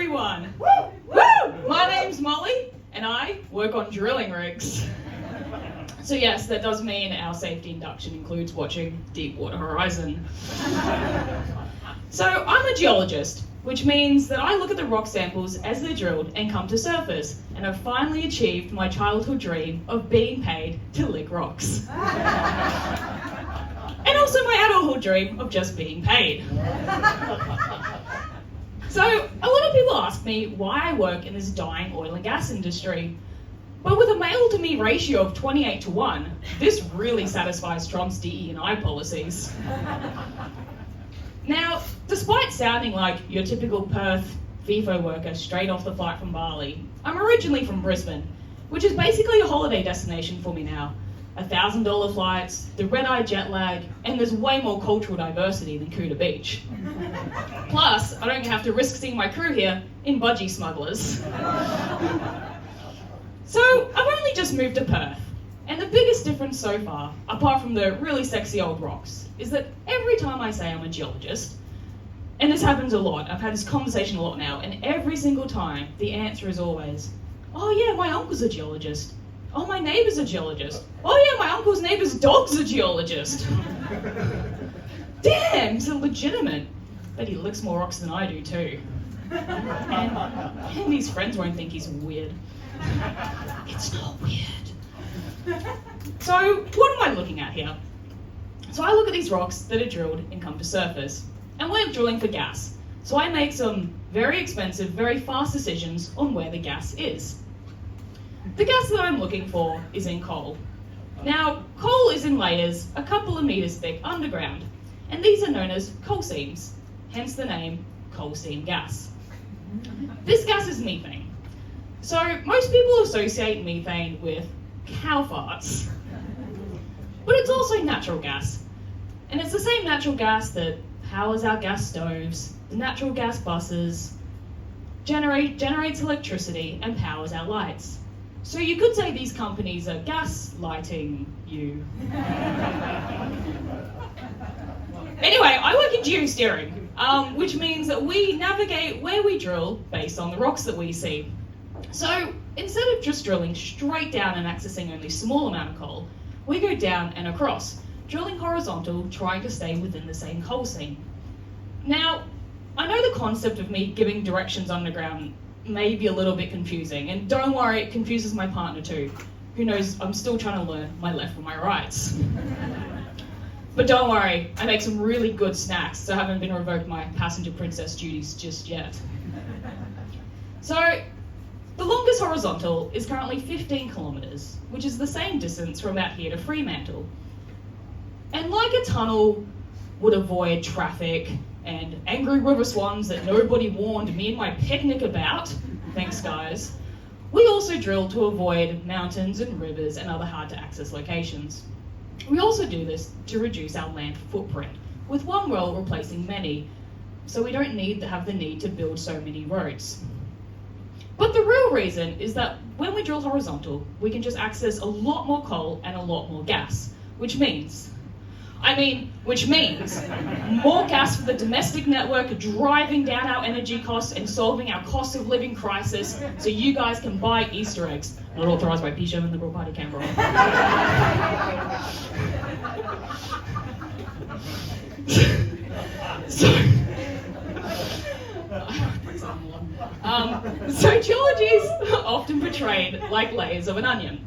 everyone! Woo! My name's Molly, and I work on drilling rigs. So yes, that does mean our safety induction includes watching Deepwater Horizon. So I'm a geologist, which means that I look at the rock samples as they're drilled and come to surface, and I've finally achieved my childhood dream of being paid to lick rocks. And also my adulthood dream of just being paid. So a lot of people ask me why I work in this dying oil and gas industry. But with a male to me ratio of 28:1, this really satisfies Trump's DE&I policies. Now, despite sounding like your typical Perth FIFO worker straight off the flight from Bali, I'm originally from Brisbane, which is basically a holiday destination for me now. $1,000 flights, the red-eye jet lag, and there's way more cultural diversity than Kuta Beach. Plus, I don't have to risk seeing my crew here in budgie smugglers. So, I've only just moved to Perth, and the biggest difference so far, apart from the really sexy old rocks, is that every time I say I'm a geologist, and this happens a lot, I've had this conversation a lot now, and every single time the answer is always, oh yeah, my uncle's a geologist. Oh, my neighbour's a geologist. Oh yeah, my uncle's neighbour's dog's a geologist. Damn, so legitimate. Bet he licks more rocks than I do too. And his friends won't think he's weird. It's not weird. So, what am I looking at here? So I look at these rocks that are drilled and come to surface. And we're drilling for gas. So I make some very expensive, very fast decisions on where the gas is. The gas that I'm looking for is in coal. Now, coal is in layers a couple of meters thick underground, and these are known as coal seams, hence the name coal seam gas. This gas is methane. So most people associate methane with cow farts, but it's also natural gas. And it's the same natural gas that powers our gas stoves, the natural gas buses, generates electricity and powers our lights. So you could say these companies are gaslighting you. Anyway, I work in geosteering, which means that we navigate where we drill based on the rocks that we see. So instead of just drilling straight down and accessing only a small amount of coal, we go down and across, drilling horizontal, trying to stay within the same coal seam. Now, I know the concept of me giving directions underground may be a little bit confusing, and don't worry, it confuses my partner too. Who knows, I'm still trying to learn my left from my rights. But don't worry, I make some really good snacks, so I haven't been revoked my passenger princess duties just yet. So, the longest horizontal is currently 15 kilometres, which is the same distance from out here to Fremantle. And like a tunnel would avoid traffic and angry river swans that nobody warned me and my picnic about, thanks guys, we also drill to avoid mountains and rivers and other hard to access locations. We also do this to reduce our land footprint, with one well replacing many, so we don't need to have the need to build so many roads. But the real reason is that when we drill horizontal, we can just access a lot more coal and a lot more gas, which means more gas for the domestic network, driving down our energy costs and solving our cost of living crisis so you guys can buy Easter eggs. Not authorised by P-Show and Liberal Party Canberra. So geology is often portrayed like layers of an onion.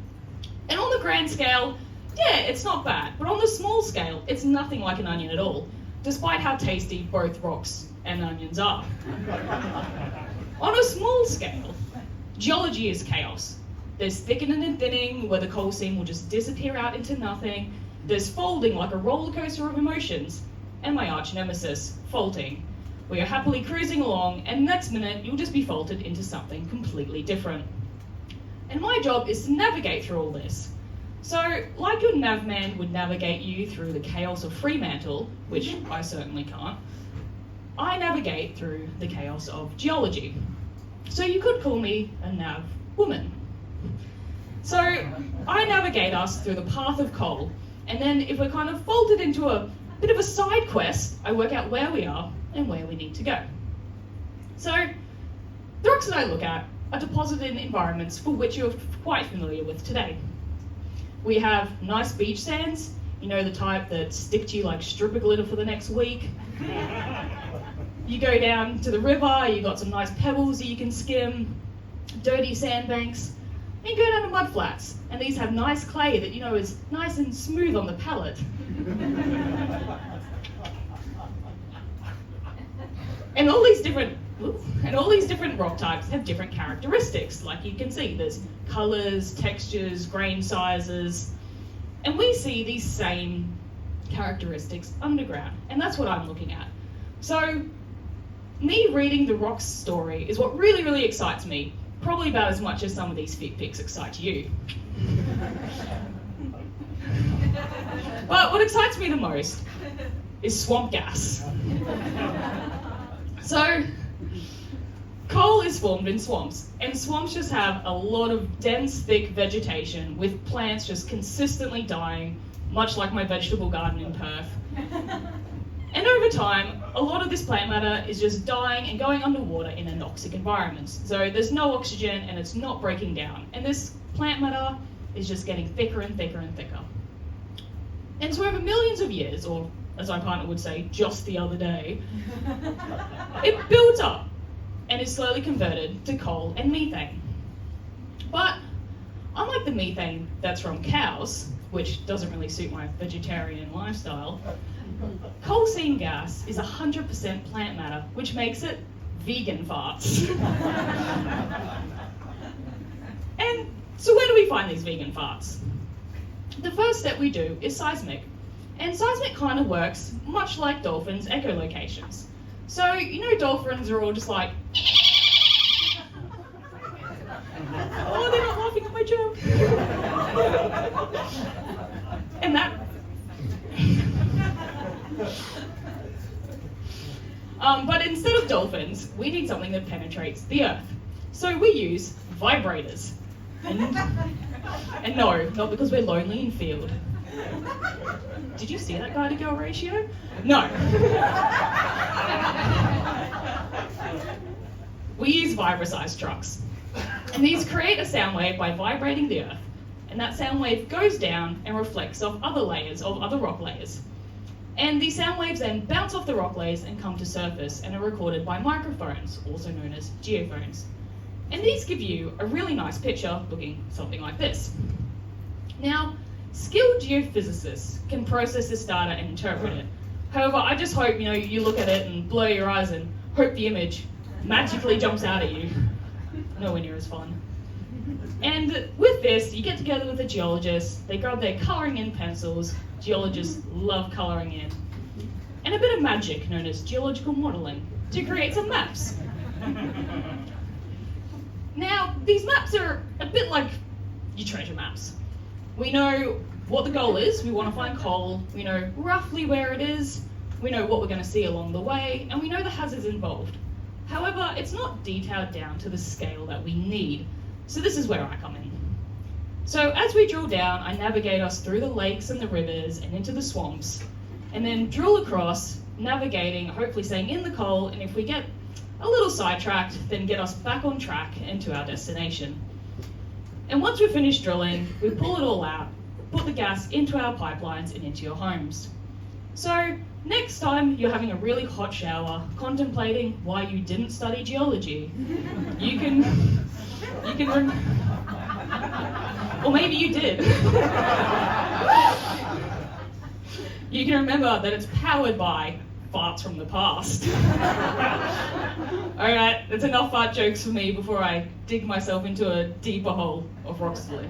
And on the grand scale, yeah, it's not bad, but on the small scale, it's nothing like an onion at all, despite how tasty both rocks and onions are. On a small scale, geology is chaos. There's thickening and thinning, where the coal seam will just disappear out into nothing. There's folding like a roller coaster of emotions. And my arch nemesis, faulting, where you're happily cruising along, and next minute, you'll just be faulted into something completely different. And my job is to navigate through all this. So, like your navman would navigate you through the chaos of Fremantle, which I certainly can't, I navigate through the chaos of geology. So you could call me a nav woman. So I navigate us through the path of coal, and then if we're kind of folded into a bit of a side quest, I work out where we are and where we need to go. So The rocks that I look at are deposited in environments for which you're quite familiar with today. We have nice beach sands, you know, the type that stick to you like stripper glitter for the next week. You go down to the river, you've got some nice pebbles that you can skim, dirty sandbanks, and you go down to mud flats, and these have nice clay that you know is nice and smooth on the palate. And all these different rock types have different characteristics. Like you can see, there's colours, textures, grain sizes, and we see these same characteristics underground, and that's what I'm looking at. So, me reading the rocks story is what really, really excites me, probably about as much as some of these fit pics excite you. But what excites me the most is swamp gas. So, coal is formed in swamps, and swamps just have a lot of dense, thick vegetation with plants just consistently dying, much like my vegetable garden in Perth. And over time, a lot of this plant matter is just dying and going underwater in anoxic environments. So there's no oxygen and it's not breaking down. And this plant matter is just getting thicker and thicker and thicker. And so over millions of years, or as my partner would say, just the other day, it builds up and is slowly converted to coal and methane. But unlike the methane that's from cows, which doesn't really suit my vegetarian lifestyle, coal seam gas is 100% plant matter, which makes it vegan farts. And so where do we find these vegan farts? The first step we do is seismic. And seismic kind of works much like dolphins' echolocations. So, you know, dolphins are all just like, oh, they're not laughing at my joke. And that. But instead of dolphins, we need something that penetrates the earth. So we use vibrators. And no, not because we're lonely in field. Did you see that guy to girl ratio? No. We use vibra-sized trucks. And these create a sound wave by vibrating the earth. And that sound wave goes down and reflects off other rock layers. And these sound waves then bounce off the rock layers and come to surface and are recorded by microphones, also known as geophones. And these give you a really nice picture looking something like this. Now, skilled geophysicists can process this data and interpret it. However, I just hope you look at it and blur your eyes and hope the image magically jumps out at you. Nowhere near as fun. And with this, you get together with a geologist, they grab their colouring in pencils, geologists love colouring in, and a bit of magic known as geological modelling to create some maps. Now, these maps are a bit like your treasure maps. We know what the goal is, we want to find coal, we know roughly where it is, we know what we're going to see along the way, and we know the hazards involved. However, it's not detailed down to the scale that we need. So this is where I come in. So as we drill down, I navigate us through the lakes and the rivers and into the swamps, and then drill across, navigating, hopefully staying in the coal, and if we get a little sidetracked, then get us back on track and to our destination. And once we're finished drilling, we pull it all out, put the gas into our pipelines and into your homes. So next time you're having a really hot shower, contemplating why you didn't study geology, you can or maybe you did. You can remember that it's powered by farts from the past. Alright, that's enough fart jokes for me before I dig myself into a deeper hole of rock slip.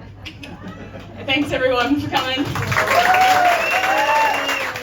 Thanks everyone for coming.